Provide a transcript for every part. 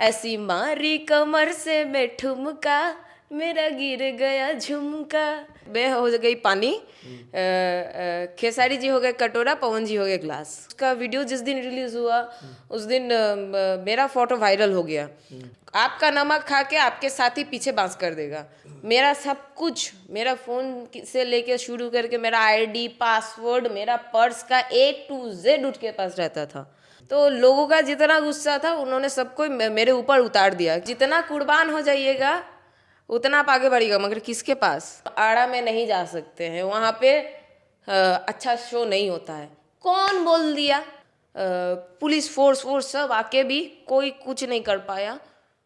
ऐसी मारी कमर से मैं ठुमका, मेरा गिर गया झुमका। मैं हो गई पानी, खेसारी जी हो गए कटोरा, पवन जी हो गए ग्लास। उसका वीडियो जिस दिन रिलीज हुआ उस दिन मेरा फोटो वायरल हो गया। आपका नमक खा के आपके साथी पीछे बांस कर देगा। मेरा सब कुछ, मेरा फ़ोन से लेके शुरू करके मेरा आईडी, पासवर्ड, मेरा पर्स का A to Z उनके पास रहता था। तो लोगों का जितना गुस्सा था उन्होंने सबको मेरे ऊपर उतार दिया। जितना कुर्बान हो जाइएगा उतना आप आगे बढ़िएगा, मगर किसके पास? आड़ा में नहीं जा सकते हैं, वहाँ पे अच्छा शो नहीं होता है। कौन बोल दिया? पुलिस फोर्स सब आके भी कोई कुछ नहीं कर पाया।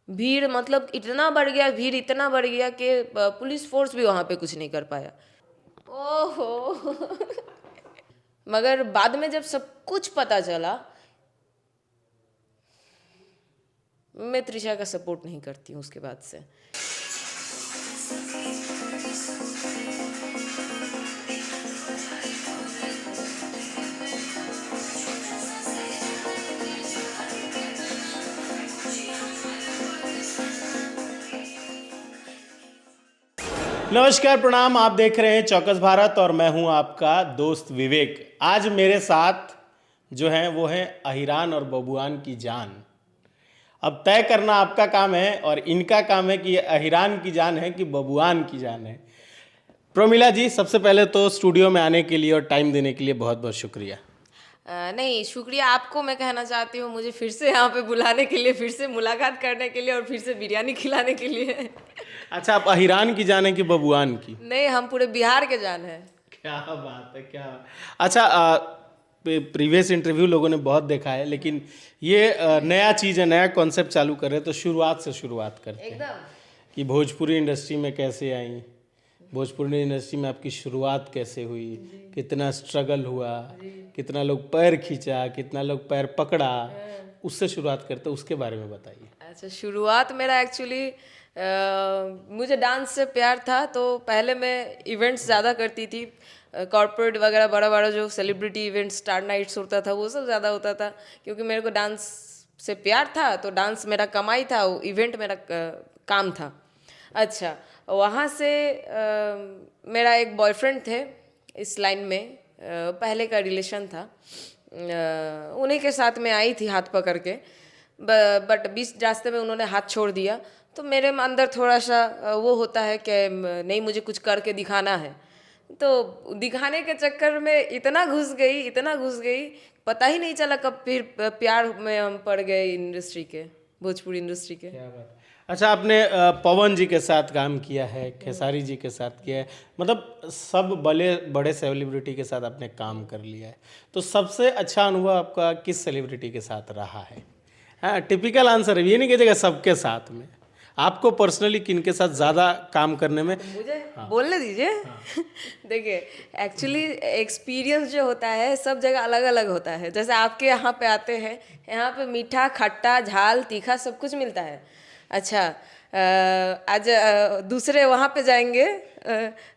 भीड़ मतलब इतना बढ़ गया, भीड़ इतना बढ़ गया कि पुलिस फोर्स भी वहाँ पे कुछ नहीं कर पाया। ओहो मगर बाद में जब सब कुछ पता चला, मैं त्रिशा का सपोर्ट नहीं करती हूँ उसके बाद से। नमस्कार, प्रणाम। आप देख रहे हैं चौकस भारत और मैं हूं आपका दोस्त विवेक। आज मेरे साथ जो हैं वो हैं अहिरान और बबुआन की जान। अब तय करना आपका काम है और इनका काम है कि ये अहिरान की जान है कि बबुआन की जान है। प्रोमिला जी, सबसे पहले तो स्टूडियो में आने के लिए और टाइम देने के लिए बहुत बहुत शुक्रिया। नहीं, शुक्रिया आपको मैं कहना चाहती हूँ, मुझे फिर से यहाँ पे बुलाने के लिए, फिर से मुलाकात करने के लिए और फिर से बिरयानी खिलाने के लिए। अच्छा, आप अहिरान की जान है कि बबुआन की? नहीं, हम पूरे बिहार के जान हैं। क्या बात है, क्या बात। अच्छा, प्रीवियस इंटरव्यू लोगों ने बहुत देखा है, लेकिन ये नया चीज़ है, नया कॉन्सेप्ट चालू कर रहे हैं, तो शुरुआत से शुरुआत करते हैं एकदम कि भोजपुरी इंडस्ट्री में कैसे आई, भोजपुरी इंडस्ट्री में आपकी शुरुआत कैसे हुई, कितना स्ट्रगल हुआ, कितना लोग पैर खींचा, कितना लोग पैर पकड़ा, उससे शुरुआत करते हैं, उसके बारे में बताइए। अच्छा, शुरुआत मेरा एक्चुअली मुझे डांस से प्यार था, तो पहले मैं इवेंट्स ज़्यादा करती थी, कॉर्पोरेट वगैरह बड़ा बड़ा जो सेलिब्रिटी इवेंट्स, स्टार नाइट्स होता था, वो सब ज़्यादा होता था, क्योंकि मेरे को डांस से प्यार था। तो डांस मेरा कमाई था, इवेंट मेरा काम था। अच्छा, वहाँ से मेरा एक बॉयफ्रेंड थे इस लाइन में, पहले का रिलेशन था, उन्हीं के साथ मैं आई थी हाथ पकड़ के, बट बीच रास्ते में उन्होंने हाथ छोड़ दिया। तो मेरे अंदर थोड़ा सा वो होता है कि नहीं, मुझे कुछ करके दिखाना है। तो दिखाने के चक्कर में इतना घुस गई, पता ही नहीं चला कब फिर प्यार में हम पड़ गए इंडस्ट्री के, भोजपुरी इंडस्ट्री के। क्या बात। अच्छा, आपने पवन जी के साथ काम किया है, खेसारी जी के साथ किया है, मतलब सब बड़े बड़े सेलिब्रिटी के साथ आपने काम कर लिया है, तो सबसे अच्छा अनुभव आपका किस सेलिब्रिटी के साथ रहा है? हाँ, टिपिकल आंसर है, ये नहीं कहिएगा सबके साथ में, आपको पर्सनली किन के साथ ज़्यादा काम करने में? मुझे बोलने दीजिए। देखिए, एक्चुअली एक्सपीरियंस जो होता है सब जगह अलग अलग होता है। जैसे आपके यहाँ पे आते हैं, यहाँ पे मीठा, खट्टा, झाल, तीखा सब कुछ मिलता है। अच्छा, आज दूसरे वहाँ पे जाएंगे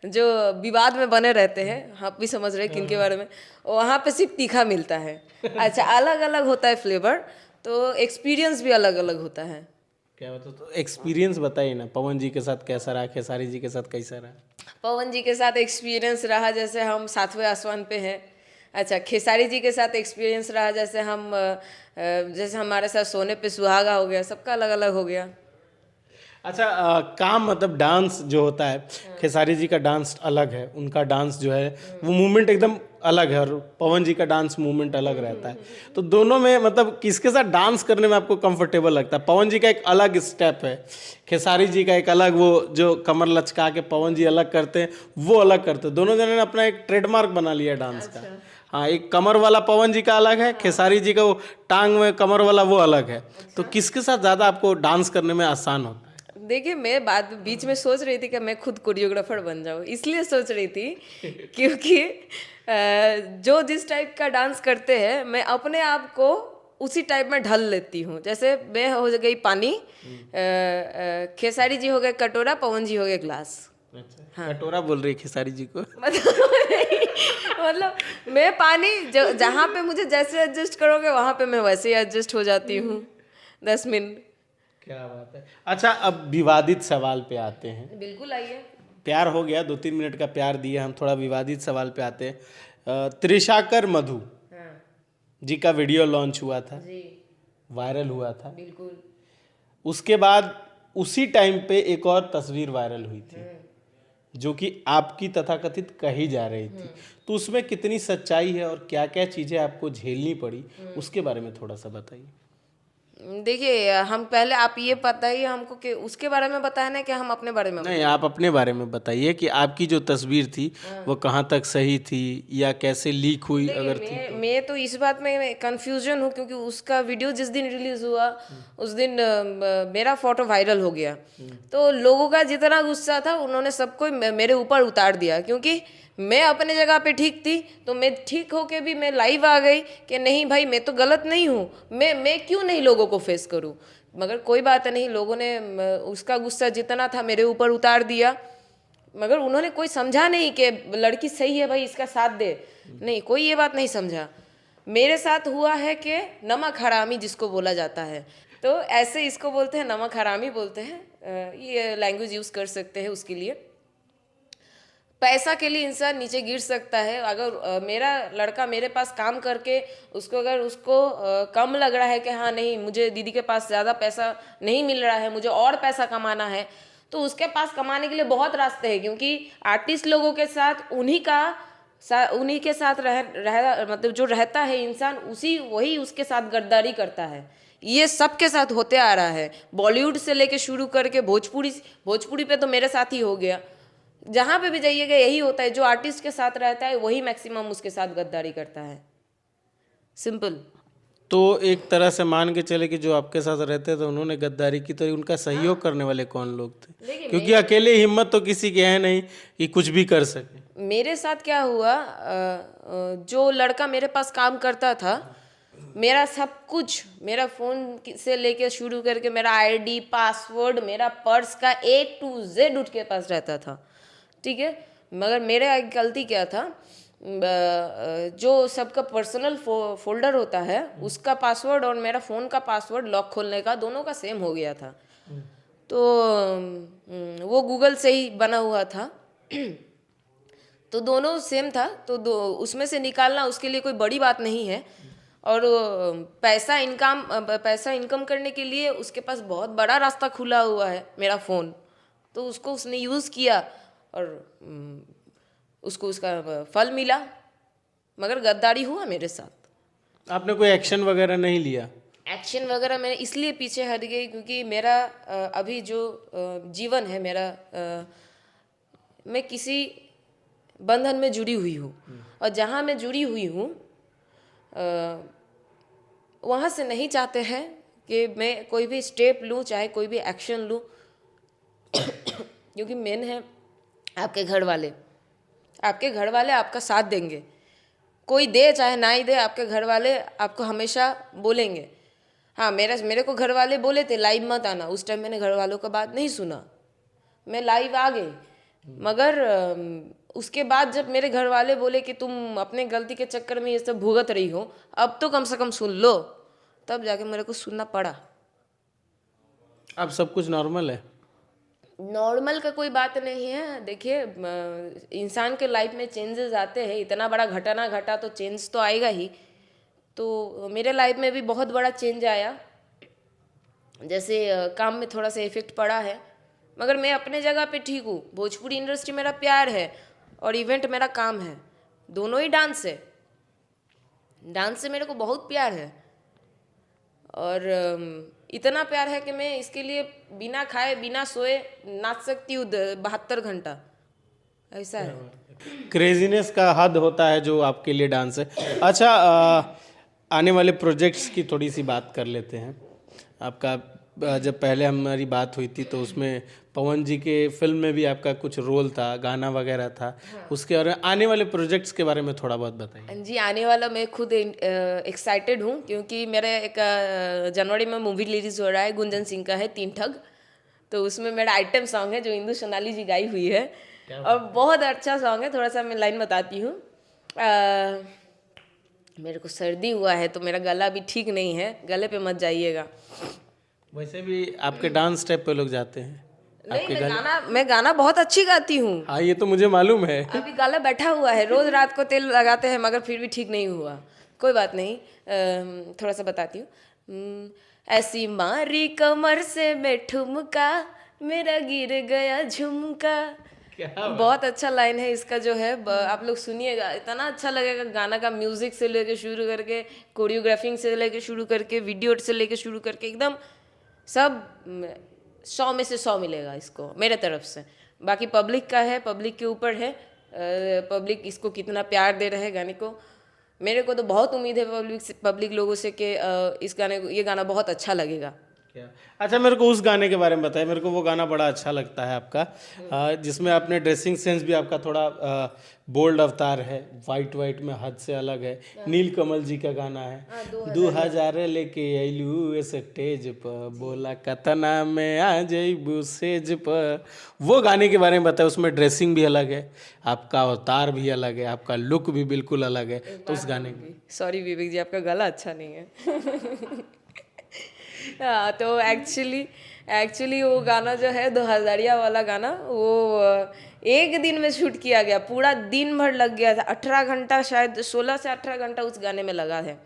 जो विवाद में बने रहते हैं, आप भी समझ रहे हैं किन के बारे में, वहाँ पे सिर्फ तीखा मिलता है। अच्छा, अलग अलग होता है फ्लेवर, तो एक्सपीरियंस भी अलग अलग होता है। क्या बता, तो एक्सपीरियंस बताइए ना, पवन जी के साथ कैसा रहा, खेसारी जी के साथ कैसा रहा? पवन जी के साथ एक्सपीरियंस रहा जैसे हम 7वें आसमान पे हैं। अच्छा, खेसारी जी के साथ एक्सपीरियंस रहा जैसे हम जैसे हमारे साथ सोने पे सुहागा हो गया, सबका अलग अलग हो गया। अच्छा, काम मतलब डांस जो होता है, खेसारी जी का डांस अलग है, उनका डांस जो है वो मूवमेंट एकदम अलग है, और पवन जी का डांस मूवमेंट अलग रहता है। तो दोनों में मतलब किसके साथ डांस करने में आपको कंफर्टेबल लगता है? पवन जी का एक अलग स्टेप है, खेसारी जी का एक अलग, वो जो कमर लचका के पवन जी अलग करते हैं वो अलग करते हैं। दोनों जने ने अपना एक ट्रेडमार्क बना लिया डांस का। हाँ, एक कमर वाला पवन जी का अलग है, खेसारी जी का वो टांग में कमर वाला वो अलग है। तो किसके साथ ज़्यादा आपको डांस करने में आसान होता है? देखिए, मैं बीच में सोच रही थी कि मैं खुद कोरियोग्राफर बन जाऊँ, इसलिए सोच रही थी क्योंकि जो जिस टाइप का डांस करते हैं मैं अपने आप को उसी टाइप में ढल लेती हूँ। जैसे मैं हो गई पानी, खेसारी जी हो गए कटोरा, पवन जी हो गए ग्लास। अच्छा, हाँ। कटोरा बोल रही है खेसारी जी को? मतलब मैं पानी, जहाँ पे मुझे जैसे एडजस्ट करोगे वहाँ पे मैं वैसे ही एडजस्ट हो जाती हूँ 10 मिनट। क्या बात है। अच्छा, अब विवादित सवाल पे आते हैं। बिल्कुल आइए। प्यार हो गया, 2-3 मिनट का प्यार दिए, हम थोड़ा विवादित सवाल पे आते हैं। त्रिशाकर मधु हाँ जी का वीडियो लॉन्च हुआ था, जी वायरल हुआ था। बिल्कुल। उसके बाद उसी टाइम पे एक और तस्वीर वायरल हुई थी जो कि आपकी तथाकथित कही जा रही थी। तो उसमें कितनी सच्चाई है और क्या क्या चीज़ें आपको झेलनी पड़ी, उसके बारे में थोड़ा सा बताइए। देखिए, हम पहले आप ये बताइए हमको कि उसके बारे में बताना कि हम अपने बारे में नहीं, आप अपने बारे में बताइए कि आपकी जो तस्वीर थी वो कहाँ तक सही थी या कैसे लीक हुई देखिए, अगर थी तो। मैं तो इस बात में कंफ्यूजन हूँ क्योंकि उसका वीडियो जिस दिन रिलीज हुआ उस दिन मेरा फोटो वायरल हो गया। तो लोगों का जितना गुस्सा था उन्होंने सबको मेरे ऊपर उतार दिया, क्योंकि मैं अपने जगह पे ठीक थी। तो मैं ठीक होके भी मैं लाइव आ गई कि नहीं भाई, मैं तो गलत नहीं हूँ, मैं क्यों नहीं लोगों को फेस करूँ। मगर कोई बात नहीं, लोगों ने उसका गुस्सा जितना था मेरे ऊपर उतार दिया। मगर उन्होंने कोई समझा नहीं कि लड़की सही है भाई, इसका साथ दे। नहीं, कोई ये बात नहीं समझा। मेरे साथ हुआ है कि नमक हरामी जिसको बोला जाता है, तो ऐसे इसको बोलते हैं, नमक हरामी बोलते हैं। ये लैंग्वेज यूज़ कर सकते हैं उसके लिए। पैसा के लिए इंसान नीचे गिर सकता है। अगर मेरा लड़का मेरे पास काम करके उसको अगर उसको कम लग रहा है कि हाँ नहीं, मुझे दीदी के पास ज़्यादा पैसा नहीं मिल रहा है, मुझे और पैसा कमाना है, तो उसके पास कमाने के लिए बहुत रास्ते हैं। क्योंकि आर्टिस्ट लोगों के साथ उन्हीं के साथ मतलब जो रहता है इंसान, वही उसके साथ गद्दारी करता है। ये सबके साथ होते आ रहा है, बॉलीवुड से लेके शुरू करके भोजपुरी पे तो मेरे साथ ही हो गया। जहाँ पे भी जाइएगा यही होता है, जो आर्टिस्ट के साथ रहता है वही मैक्सिमम उसके साथ गद्दारी करता है। सिंपल। तो एक तरह से मान के चले कि जो आपके साथ रहते थे उन्होंने गद्दारी की, तो उनका सहयोग करने वाले कौन लोग थे? देखिए, क्योंकि अकेले हिम्मत तो किसी की है नहीं कि कुछ भी कर सके। मेरे साथ क्या हुआ, जो लड़का मेरे पास काम करता था, मेरा सब कुछ, मेरा फ़ोन से लेके शुरू करके मेरा आईडी, पासवर्ड, मेरा पर्स का A to Z उसके पास रहता था। ठीक है। मगर मेरा एक गलती क्या था, जो सबका पर्सनल फोल्डर होता है उसका पासवर्ड और मेरा फ़ोन का पासवर्ड लॉक खोलने का दोनों का सेम हो गया था। तो वो गूगल से ही बना हुआ था। तो दोनों सेम था, तो उसमें से निकालना उसके लिए कोई बड़ी बात नहीं है। और पैसा इनकम करने के लिए उसके पास बहुत बड़ा रास्ता खुला हुआ है, मेरा फ़ोन। तो उसको उसने यूज़ किया और उसको उसका फल मिला। मगर गद्दारी हुआ मेरे साथ। आपने कोई एक्शन वगैरह नहीं लिया? एक्शन वगैरह मैं इसलिए पीछे हट गई क्योंकि मेरा अभी जो जीवन है मेरा, मैं किसी बंधन में जुड़ी हुई हूँ। और जहाँ मैं जुड़ी हुई हूँ वहाँ से नहीं चाहते हैं कि मैं कोई भी स्टेप लूँ, चाहे कोई भी एक्शन लूँ। क्योंकि मेन है आपके घर वाले आपका साथ देंगे। कोई दे चाहे ना ही दे, आपके घर वाले आपको हमेशा बोलेंगे। हाँ, मेरे को घर वाले बोले थे लाइव मत आना, उस टाइम मैंने घर वालों का बात नहीं सुना, मैं लाइव आ गई। मगर उसके बाद जब मेरे घर वाले बोले कि तुम अपने गलती के चक्कर में ये सब भुगत रही हो, अब तो कम से कम सुन लो, तब जाके मेरे को सुनना पड़ा। अब सब कुछ नॉर्मल है? नॉर्मल का कोई बात नहीं है। देखिए, इंसान के लाइफ में चेंजेस आते हैं, इतना बड़ा घटना घटा तो चेंज तो आएगा ही। तो मेरे लाइफ में भी बहुत बड़ा चेंज आया। जैसे काम में थोड़ा सा इफेक्ट पड़ा है, मगर मैं अपने जगह पे ठीक हूँ। भोजपुरी इंडस्ट्री मेरा प्यार है और इवेंट मेरा काम है, दोनों ही डांस है। डांस से मेरे को बहुत प्यार है और इतना प्यार है कि मैं इसके लिए बिना खाए बिना सोए नाच सकती हूँ 72 घंटा, ऐसा है। क्रेजीनेस का हद होता है जो आपके लिए डांस है। अच्छा, आने वाले प्रोजेक्ट्स की थोड़ी सी बात कर लेते हैं। आपका जब पहले हमारी बात हुई थी तो उसमें पवन जी के फिल्म में भी आपका कुछ रोल था, गाना वगैरह था। हाँ। उसके और आने वाले प्रोजेक्ट्स के बारे में थोड़ा बहुत बताइए। जी, आने वाला मैं खुद एक्साइटेड हूँ क्योंकि मेरा एक जनवरी में मूवी रिलीज हो रहा है, गुंजन सिंह का है, 3 ठग। तो उसमें मेरा आइटम सॉन्ग है जो इंदु सोनाली जी गाई हुई है और बहुत अच्छा सॉन्ग है। थोड़ा सा मैं लाइन बताती हूँ। मेरे को सर्दी हुआ है तो मेरा गला भी ठीक नहीं है, गले पे मत जाइएगा। वैसे भी आपके डांस स्टेप पे लोग जाते हैं। नहीं, मैं गाना बहुत अच्छी गाती हूँ। हाँ, ये तो मुझे मालूम है। अभी गाला बैठा हुआ है, रोज रात को तेल लगाते हैं मगर फिर भी ठीक नहीं हुआ। कोई बात नहीं, थोड़ा सा बताती हूँ। ऐसी मारी कमर से मैं ठुमका, मेरा गिर गया झुमका। बहुत अच्छा लाइन है इसका जो है, आप लोग सुनिएगा, इतना अच्छा लगेगा। गाना का म्यूजिक से लेके शुरू करके, कोरियोग्राफिंग से लेके शुरू करके, वीडियो से लेके शुरू करके, एकदम सब 100 में से 100 मिलेगा इसको मेरे तरफ से। बाकी पब्लिक का है, पब्लिक के ऊपर है, पब्लिक इसको कितना प्यार दे रहे हैं गाने को। मेरे को तो बहुत उम्मीद है पब्लिक लोगों से कि इस गाने को, ये गाना बहुत अच्छा लगेगा। क्या? अच्छा, मेरे को उस गाने के बारे में बताइए। मेरे को वो गाना बड़ा अच्छा लगता है आपका, जिसमें आपने ड्रेसिंग सेंस भी आपका थोड़ा बोल्ड अवतार है, वाइट वाइट में हद से अलग है। नील कमल जी का गाना है, 2000 लेके अइलू स्टेज पर, बोला कतना में आ जइबू सेज पर। वो गाने के बारे में बताए। उसमें ड्रेसिंग भी अलग है, आपका अवतार भी अलग है, आपका लुक भी बिल्कुल अलग है। तो उस गाने सॉरी विवेक जी, आपका गला अच्छा नहीं है। हाँ, तो एक्चुअली वो गाना जो है 2000 वाला गाना, वो एक दिन में शूट किया गया, पूरा दिन भर लग गया था। 18 घंटा, शायद 16 से 18 घंटा उस गाने में लगा है।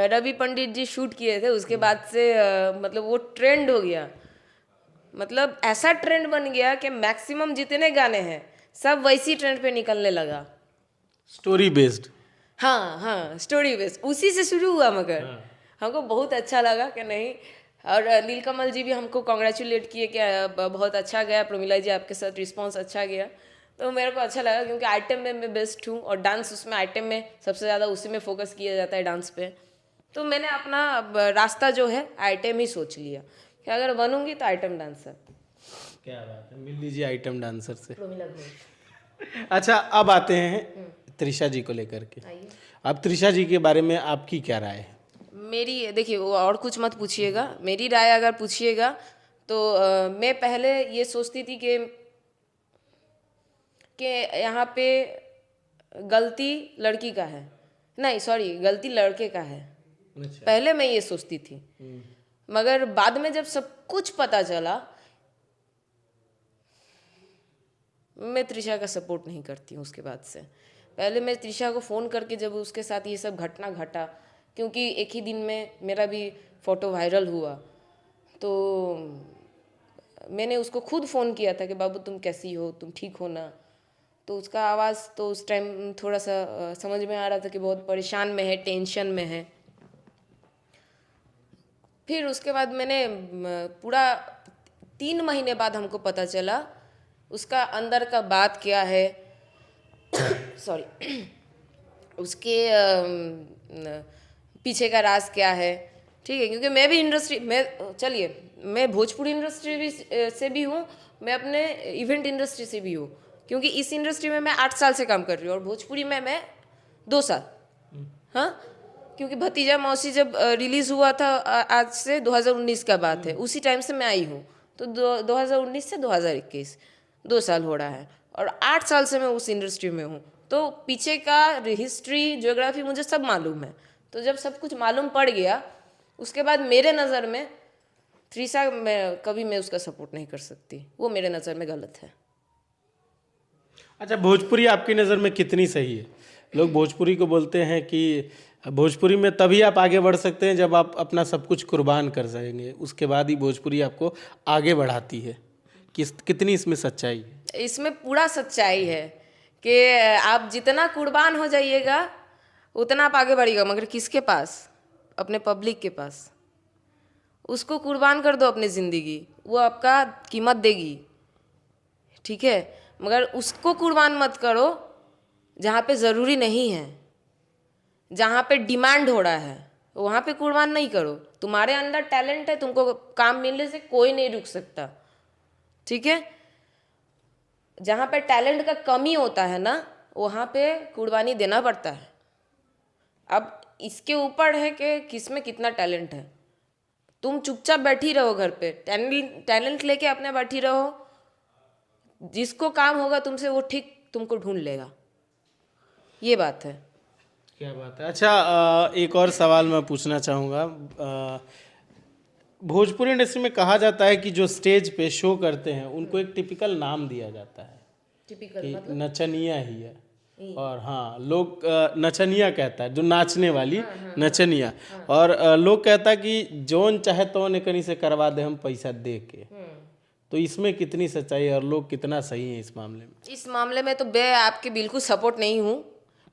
रवि पंडित जी शूट किए थे। उसके बाद से मतलब वो ट्रेंड हो गया, मतलब ऐसा ट्रेंड बन गया कि मैक्सिमम जितने गाने हैं सब वैसी ट्रेंड पे निकलने लगा। Story based. हाँ हाँ, स्टोरी बेस्ड उसी से शुरू हुआ, मगर हमको बहुत अच्छा लगा कि नहीं। और नीलकमल जी भी हमको कॉन्ग्रेचुलेट किए कि बहुत अच्छा गया प्रमिला जी, आपके साथ रिस्पांस अच्छा गया। तो मेरे को अच्छा लगा, क्योंकि आइटम में मैं बेस्ट हूँ और डांस उसमें आइटम में सबसे ज़्यादा उसी में फोकस किया जाता है, डांस पे। तो मैंने अपना रास्ता जो है आइटम ही सोच लिया कि अगर बनूंगी तो आइटम डांसर। क्या बात है, मिल लीजिए आइटम डांसर से। प्रमिला घोष। अच्छा, अब आते हैं त्रिशा जी को लेकर के। आइए। अब त्रिशा जी के बारे में आपकी क्या राय है? मेरी देखिए, वो और कुछ मत पूछिएगा, मेरी राय अगर पूछिएगा तो मैं पहले ये सोचती थी कि यहाँ पे गलती लड़की का है, नहीं सॉरी, गलती लड़के का है। अच्छा। पहले मैं ये सोचती थी, मगर बाद में जब सब कुछ पता चला, मैं त्रिशा का सपोर्ट नहीं करती हूँ उसके बाद से। पहले मैं त्रिशा को फ़ोन करके, जब उसके साथ ये सब घटना घटा, क्योंकि एक ही दिन में मेरा भी फ़ोटो वायरल हुआ, तो मैंने उसको खुद फ़ोन किया था कि बाबू तुम कैसी हो, तुम ठीक हो ना। तो उसका आवाज़ तो उस टाइम थोड़ा सा समझ में आ रहा था कि बहुत परेशान में है, टेंशन में है। फिर उसके बाद मैंने पूरा 3 महीने बाद हमको पता चला उसका अंदर का बात क्या है, सॉरी, उसके पीछे का राज क्या है। ठीक है, क्योंकि मैं भी इंडस्ट्री में, चलिए मैं भोजपुरी इंडस्ट्री भी से भी हूँ, मैं अपने इवेंट इंडस्ट्री से भी हूँ, क्योंकि इस इंडस्ट्री में मैं 8 साल से काम कर रही हूँ और भोजपुरी में मैं 2 साल। हाँ, क्योंकि भतीजा मौसी जब रिलीज़ हुआ था, आज से 2019 का बात है, उसी टाइम से मैं आई हूँ। तो 2019 से 2021 2 साल हो रहा है, और 8 साल से मैं उस इंडस्ट्री में हूँ। तो पीछे का हिस्ट्री, ज्योग्राफी मुझे सब मालूम है। तो जब सब कुछ मालूम पड़ गया, उसके बाद मेरे नज़र में त्रिशा, मैं उसका सपोर्ट नहीं कर सकती, वो मेरे नज़र में गलत है। अच्छा, भोजपुरी आपकी नज़र में कितनी सही है? लोग भोजपुरी को बोलते हैं कि भोजपुरी में तभी आप आगे बढ़ सकते हैं जब आप अपना सब कुछ कुर्बान कर सकेंगे, उसके बाद ही भोजपुरी आपको आगे बढ़ाती है। कितनी इसमें सच्चाई है? इसमें पूरा सच्चाई है कि आप जितना कुर्बान हो जाइएगा उतना आप आगे बढ़िएगा, मगर किसके पास? अपने पब्लिक के पास। उसको कुर्बान कर दो अपनी ज़िंदगी, वो आपका कीमत देगी, ठीक है। मगर उसको कुर्बान मत करो जहाँ पे ज़रूरी नहीं है, जहाँ पे डिमांड हो रहा है वहाँ पे कुर्बान नहीं करो। तुम्हारे अंदर टैलेंट है, तुमको काम मिलने से कोई नहीं रुक सकता, ठीक है। जहाँ पे टैलेंट का कमी होता है ना, वहाँ पे कुर्बानी देना पड़ता है। अब इसके ऊपर है कि किस में कितना टैलेंट है। तुम चुपचाप बैठी रहो घर पे, टैलेंट लेके अपने बैठी रहो, जिसको काम होगा तुमसे वो ठीक तुमको ढूंढ लेगा, ये बात है। क्या बात है। अच्छा, एक और सवाल मैं पूछना चाहूँगा। भोजपुरी इंडस्ट्री में कहा जाता है कि जो स्टेज पे शो करते हैं उनको एक टिपिकल नाम दिया जाता है टिपिकल कि नचनिया ही है। और हाँ, लोग नचनिया कहता है, जो नाचने वाली नचनिया। और लोग कहता है कि जौन चाहे तो एकनी से करवा दे हम पैसा दे के। तो इसमें कितनी सच्चाई है और लोग कितना सही है इस मामले में? इस मामले में तो मैं आपके बिल्कुल सपोर्ट नहीं हूँ,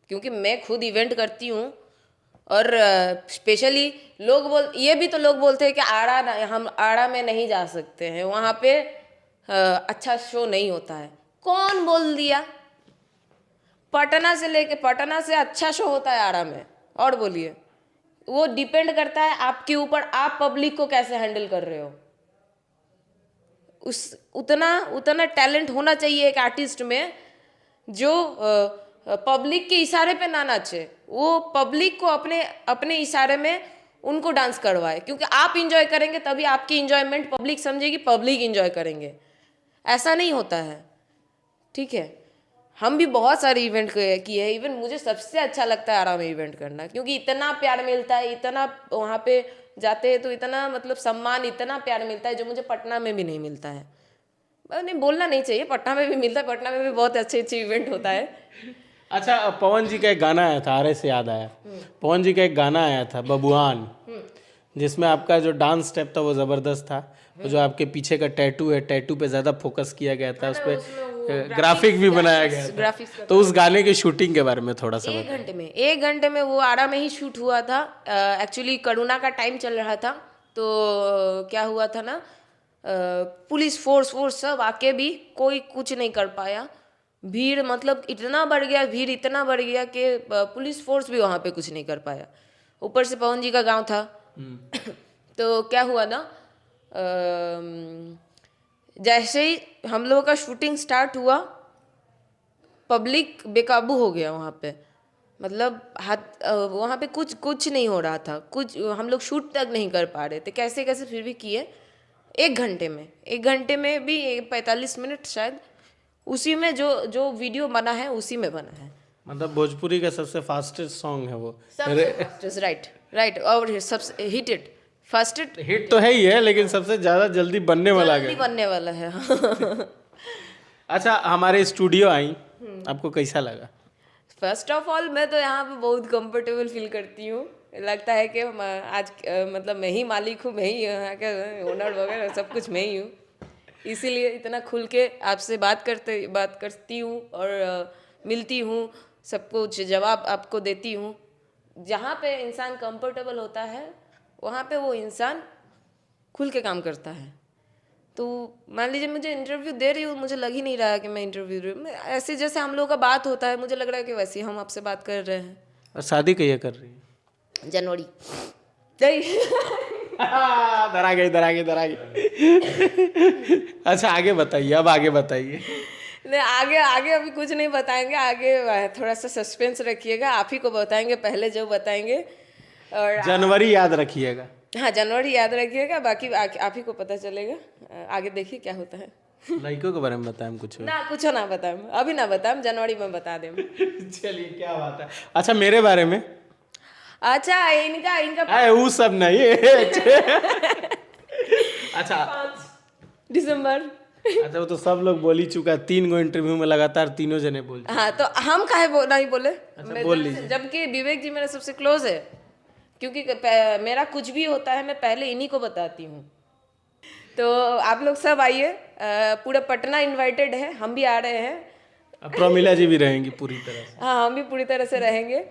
क्योंकि मैं खुद इवेंट करती हूँ। और स्पेशली ये भी तो लोग बोलते हैं कि हम आड़ा में नहीं जा सकते हैं, वहाँ पे अच्छा शो नहीं होता है। कौन बोल दिया? पटना से अच्छा शो होता है आड़ा में। और बोलिए, वो डिपेंड करता है आपके ऊपर, आप पब्लिक को कैसे हैंडल कर रहे हो। उतना टैलेंट होना चाहिए एक आर्टिस्ट में, जो पब्लिक के इशारे पे ना नाचे, वो पब्लिक को अपने इशारे में उनको डांस करवाए। क्योंकि आप इंजॉय करेंगे तभी आपकी इंजॉयमेंट पब्लिक समझेगी, पब्लिक इंजॉय करेंगे। ऐसा नहीं होता है, ठीक है। हम भी बहुत सारे इवेंट किए हैं। इवन मुझे सबसे अच्छा लगता है आराम में इवेंट करना, क्योंकि इतना प्यार मिलता है, इतना वहाँ पे जाते हैं तो इतना मतलब सम्मान, इतना प्यार मिलता है जो मुझे पटना में भी नहीं मिलता है। नहीं, बोलना नहीं चाहिए, पटना में भी मिलता है, पटना में भी बहुत अच्छे इवेंट होता है। अच्छा, पवन जी का एक गाना आया था, आरे से याद आया, पवन जी का एक गाना आया था बबुआन, जिसमें आपका जो डांस स्टेप था वो ज़बरदस्त था। वो जो आपके पीछे का टैटू है, टैटू पे ज़्यादा फोकस किया गया था, उस पर ग्राफिक भी बनाया गया था। तो उस गाने की शूटिंग के बारे में थोड़ा सा एक घंटे में वो आरा में ही शूट हुआ था। एक्चुअली कोरोना का टाइम चल रहा था, तो क्या हुआ था ना, पुलिस फोर्स सब आके भी कोई कुछ नहीं कर पाया। भीड़ मतलब इतना बढ़ गया कि पुलिस फोर्स भी वहाँ पे कुछ नहीं कर पाया। ऊपर से पवन जी का गांव था। तो क्या हुआ ना, जैसे ही हम लोगों का शूटिंग स्टार्ट हुआ, पब्लिक बेकाबू हो गया वहाँ पे। मतलब वहाँ पे कुछ नहीं हो रहा था, कुछ हम लोग शूट तक नहीं कर पा रहे थे। कैसे फिर भी किए। एक घंटे में भी 45 मिनट शायद, उसी में जो वीडियो बना है उसी में बना है। मतलब भोजपुरी का सबसे फास्टेस्ट सॉन्ग है वो। राइट। और सबसे हिट तो है ही है, लेकिन सबसे ज्यादा जल्दी बनने वाला है। अच्छा, हमारे स्टूडियो आई, आपको कैसा लगा? फर्स्ट ऑफ ऑल मैं तो यहाँ पे बहुत कंफर्टेबल फील करती हूँ। लगता है कि आज मतलब मैं ही मालिक हूँ, मैं ही यहाँ का ओनर वगैरह सब कुछ मैं ही हूँ। इसीलिए इतना खुल के आपसे बात करती हूँ और मिलती हूँ, सब कुछ जवाब आपको देती हूँ। जहाँ पे इंसान कंफर्टेबल होता है वहाँ पे वो इंसान खुल के काम करता है। तो मान लीजिए मुझे इंटरव्यू दे रही हूँ, मुझे लग ही नहीं रहा है कि मैं इंटरव्यू दे रही हूँ। ऐसे जैसे हम लोगों का बात होता है, मुझे लग रहा है कि वैसे ही हम आपसे बात कर रहे हैं। और शादी कहिए कर रही है? जनवरी। डरा गई। अच्छा, आगे बताइए, अब आगे बताइए। नहीं, आगे अभी कुछ नहीं बताएंगे। आगे थोड़ा सा सस्पेंस रखिएगा, आप ही को बताएंगे पहले जो बताएंगे। और जनवरी याद रखिएगा। हाँ, जनवरी याद रखिएगा, बाकी आप ही को पता चलेगा। आगे देखिए क्या होता है। लड़कों के बारे में बताएं कुछ ना बताएं, अभी ना बताएं, जनवरी में बता दें। चलिए, क्या बात है। अच्छा, मेरे बारे में? अच्छा, इनका वो सब नहीं। अच्छा, 5 दिसंबर। अच्छा, वो तो सब लोग बोल ही चुका, 3 गो इंटरव्यू में लगातार तीनों जने बोल। हाँ, तो हम काहे नहीं बोले? अच्छा, बोल लीजिए। जबकि विवेक जी मेरे सबसे क्लोज है, क्योंकि मेरा कुछ भी होता है मैं पहले इन्हीं को बताती हूँ। तो आप लोग सब आइए, पूरा पटना इनवाइटेड है, हम भी आ रहे हैं। प्रमिला जी भी रहेंगी पूरी तरह से। हाँ, हम भी पूरी तरह से रहेंगे।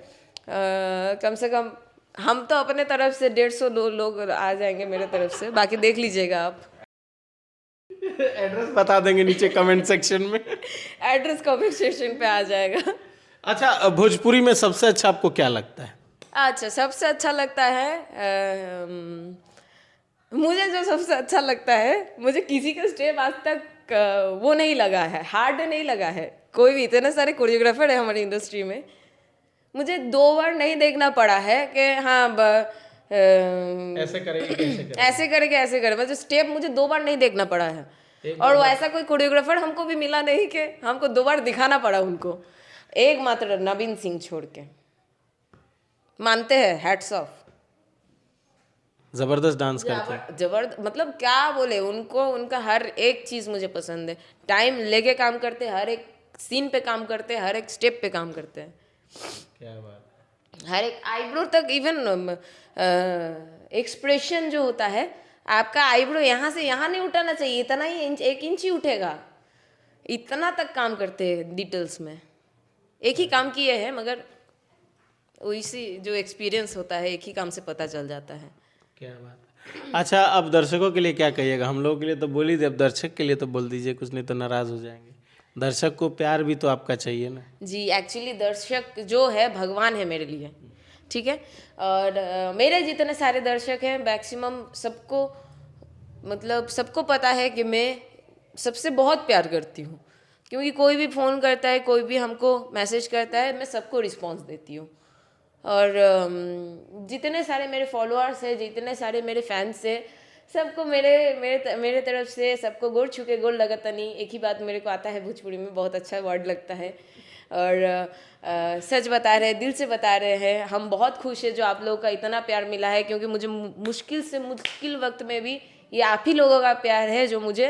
कम से कम हम तो अपने तरफ से 150 लोग आ जाएंगे मेरे तरफ से, बाकी देख लीजिएगा आप। एड्रेस बता देंगे नीचे कमेंट सेक्शन में। एड्रेस कमेंट सेक्शन पे आ जाएगा। अच्छा, भोजपुरी में सबसे अच्छा आपको क्या लगता है? अच्छा, सबसे अच्छा लगता है मुझे जो सबसे अच्छा लगता है, मुझे किसी का स्टेप आज तक वो नहीं लगा है, हार्ड नहीं लगा है। कोई भी, इतने सारे कोरियोग्राफर है हमारी इंडस्ट्री में, मुझे 2 बार नहीं देखना पड़ा है कि हाँ ऐसे करेंगे ऐसे करे। मतलब स्टेप मुझे 2 बार नहीं देखना पड़ा है। और वैसा कोई कोरियोग्राफर हमको भी मिला नहीं कि हमको 2 बार दिखाना पड़ा उनको। एकमात्र नवीन सिंह छोड़ के। मानते हैं, हैट्स ऑफ। ज़बरदस्त डांस करते हैं। मतलब क्या बोले, उनको उनका हर एक चीज़ मुझे पसंद है। टाइम लेके काम करते हैं, हर एक सीन पे काम करते हैं, हर एक स्टेप पे काम करते हैं, क्या बात। हर एक आईब्रो तक। इवन एक्सप्रेशन जो होता है, आपका आईब्रो यहाँ से यहाँ नहीं उठाना चाहिए, इतना ही इंच, 1 इंच ही उठेगा, इतना तक काम करते हैं डिटेल्स में। एक ही काम किए हैं, मगर वैसी जो एक्सपीरियंस होता है एक ही काम से पता चल जाता है। क्या बात है। अच्छा, अब दर्शकों के लिए क्या कहिएगा? हम लोगों के लिए तो बोल ही दे, अब दर्शक के लिए तो बोल दीजिए कुछ, नहीं तो नाराज़ हो जाएंगे। दर्शक को प्यार भी तो आपका चाहिए ना। जी, एक्चुअली दर्शक जो है भगवान है मेरे लिए, ठीक है। और मेरे जितने सारे दर्शक हैं मैक्सिमम सबको, मतलब सबको पता है कि मैं सबसे बहुत प्यार करती हूँ, क्योंकि कोई भी फ़ोन करता है, कोई भी हमको मैसेज करता है, मैं सबको रिस्पॉन्स देती हूँ। और जितने सारे मेरे फॉलोअर्स हैं, जितने सारे मेरे फैंस हैं, सबको मेरे मेरे मेरे तरफ से सबको गोड़ छू के गोड़ लगता नहीं। एक ही बात मेरे को आता है भोजपुरी में, बहुत अच्छा वर्ड लगता है। और सच बता रहे हैं, दिल से बता रहे हैं, हम बहुत खुश हैं जो आप लोगों का इतना प्यार मिला है, क्योंकि मुझे मुश्किल से मुश्किल वक्त में भी ये आप ही लोगों का प्यार है जो मुझे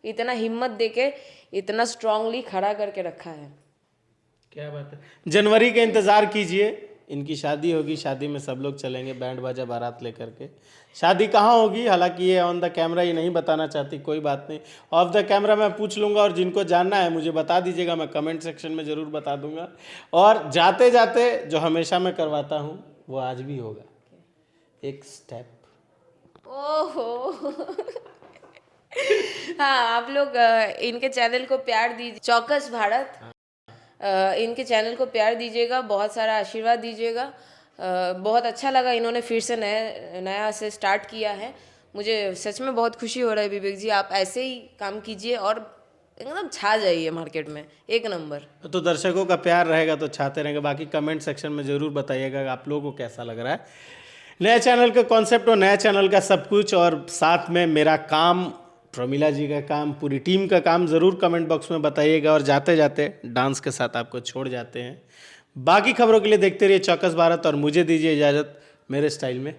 इतना हिम्मत देके इतना स्ट्रांगली खड़ा करके रखा है। क्या बात है। जनवरी का इंतज़ार कीजिए, इनकी शादी होगी, शादी में सब लोग चलेंगे बैंड बाजा बारात लेकर के। शादी कहाँ होगी, हालांकि ये ऑन द कैमरा ये नहीं बताना चाहती, कोई बात नहीं, ऑफ द कैमरा मैं पूछ लूँगा, और जिनको जानना है मुझे बता दीजिएगा, मैं कमेंट सेक्शन में ज़रूर बता दूंगा। और जाते जाते जो हमेशा मैं करवाता हूँ वो आज भी होगा, एक स्टेप। ओहो हाँ, आप लोग इनके चैनल को प्यार दीजिए, चौकस भारत, इनके चैनल को प्यार दीजिएगा, बहुत सारा आशीर्वाद दीजिएगा। बहुत अच्छा लगा, इन्होंने फिर से नया से स्टार्ट किया है, मुझे सच में बहुत खुशी हो रहा है। विवेक जी, आप ऐसे ही काम कीजिए और एकदम छा जाइए मार्केट में, एक नंबर। तो दर्शकों का प्यार रहेगा तो छाते रहेंगे। बाकी कमेंट सेक्शन में ज़रूर बताइएगा आप लोगों को कैसा लग रहा है नया चैनल का कॉन्सेप्ट और नया चैनल का सब कुछ, और साथ में मेरा काम, प्रमिला जी का काम, पूरी टीम का काम ज़रूर कमेंट बॉक्स में बताइएगा। और जाते जाते डांस के साथ आपको छोड़ जाते हैं। बाकी खबरों के लिए देखते रहिए चौकस भारत, और मुझे दीजिए इजाज़त मेरे स्टाइल में।